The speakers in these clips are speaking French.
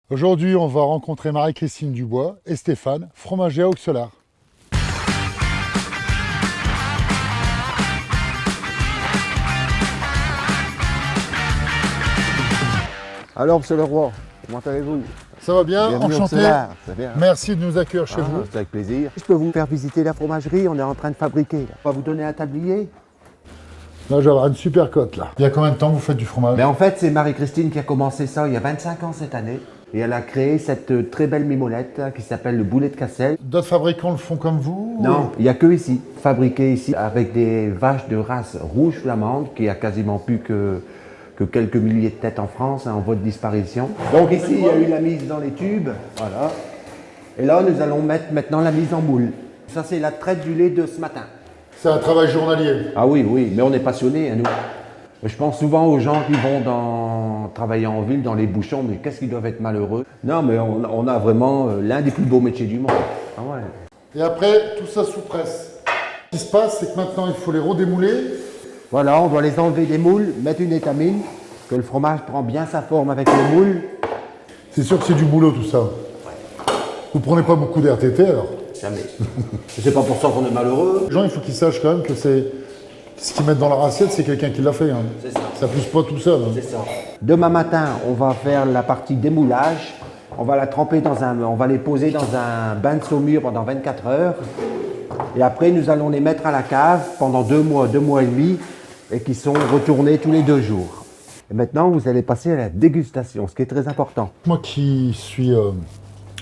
Aujourd'hui, on va rencontrer Marie-Christine Dubois et Stéphane, fromagers à Auxelard. Alors, monsieur le roi, comment allez-vous? Ça va bien? Bienvenue au Enchanté. Auxelard, c'est bien. Merci de nous accueillir chez vous. C'est avec plaisir. Je peux vous faire visiter la fromagerie, on est en train de fabriquer. Là. On va vous donner un tablier. Là, je vais avoir une super cote là. Il y a combien de temps que vous faites du fromage? Mais en fait, c'est Marie-Christine qui a commencé ça il y a 25 ans cette année. Et elle a créé cette très belle mimolette qui s'appelle le boulet de Cassel. D'autres fabricants le font comme vous? Non, il n'y a que ici. Fabriqué ici avec des vaches de race rouge flamande qui a quasiment plus que quelques milliers de têtes en France, en voie de disparition. Donc ici, il y a eu la mise dans les tubes. Voilà. Et là, nous allons mettre maintenant la mise en moule. Ça, c'est la traite du lait de ce matin. C'est un travail journalier. Ah oui, oui, mais on est passionnés, hein, nous. Je pense souvent aux gens qui vont travailler en ville, dans les bouchons, mais qu'est-ce qu'ils doivent être malheureux. Non, mais on a vraiment l'un des plus beaux métiers du monde. Ah ouais. Et après, tout ça sous presse. Ce qui se passe, c'est que maintenant, il faut les redémouler. Voilà, on doit les enlever des moules, mettre une étamine, que le fromage prend bien sa forme avec les moules. C'est sûr que c'est du boulot tout ça. Vous prenez pas beaucoup d'RTT alors? Jamais. C'est pas pour ça qu'on est malheureux. Les gens, il faut qu'ils sachent quand même que c'est ce qu'ils mettent dans leur assiette, c'est quelqu'un qui l'a fait. Hein. C'est ça. Ça pousse pas tout seul. Hein. C'est ça. Demain matin, on va faire la partie démoulage. On va la tremper on va les poser dans un bain de saumure pendant 24 heures. Et après, nous allons les mettre à la cave pendant 2 mois et demi, et qui sont retournés tous les 2 jours. Et maintenant, vous allez passer à la dégustation, ce qui est très important. Moi qui suis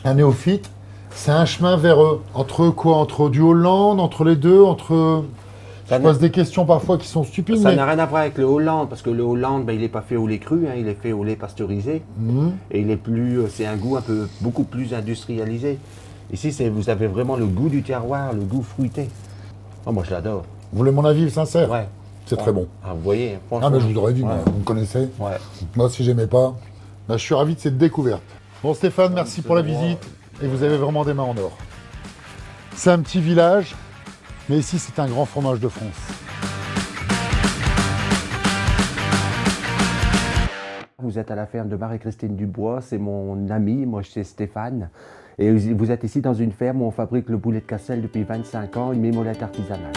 un néophyte, c'est un chemin vers entre quoi? Entre du Hollande, entre les deux, entre... Je pose des questions parfois qui sont stupides. Ça mais... n'a rien à voir avec le Hollande, parce que le Hollande, il n'est pas fait au lait cru, hein, il est fait au lait pasteurisé. Et c'est un goût beaucoup plus industrialisé. Ici, vous avez vraiment le goût du terroir, le goût fruité. Oh, moi, je l'adore. Vous voulez mon avis sincère? Ouais. C'est très bon. Ah, vous voyez, franchement. Ah mais je vous l'aurais dit, ouais. moi, vous me connaissez. Ouais. Moi si j'aimais pas, là, je suis ravi de cette découverte. Bon Stéphane, merci pour la visite et vous avez vraiment des mains en or. C'est un petit village, mais ici c'est un grand fromage de France. Vous êtes à la ferme de Marie-Christine Dubois, c'est mon ami, moi c'est Stéphane. Et vous êtes ici dans une ferme où on fabrique le boulet de Cassel depuis 25 ans, une mimolette artisanale.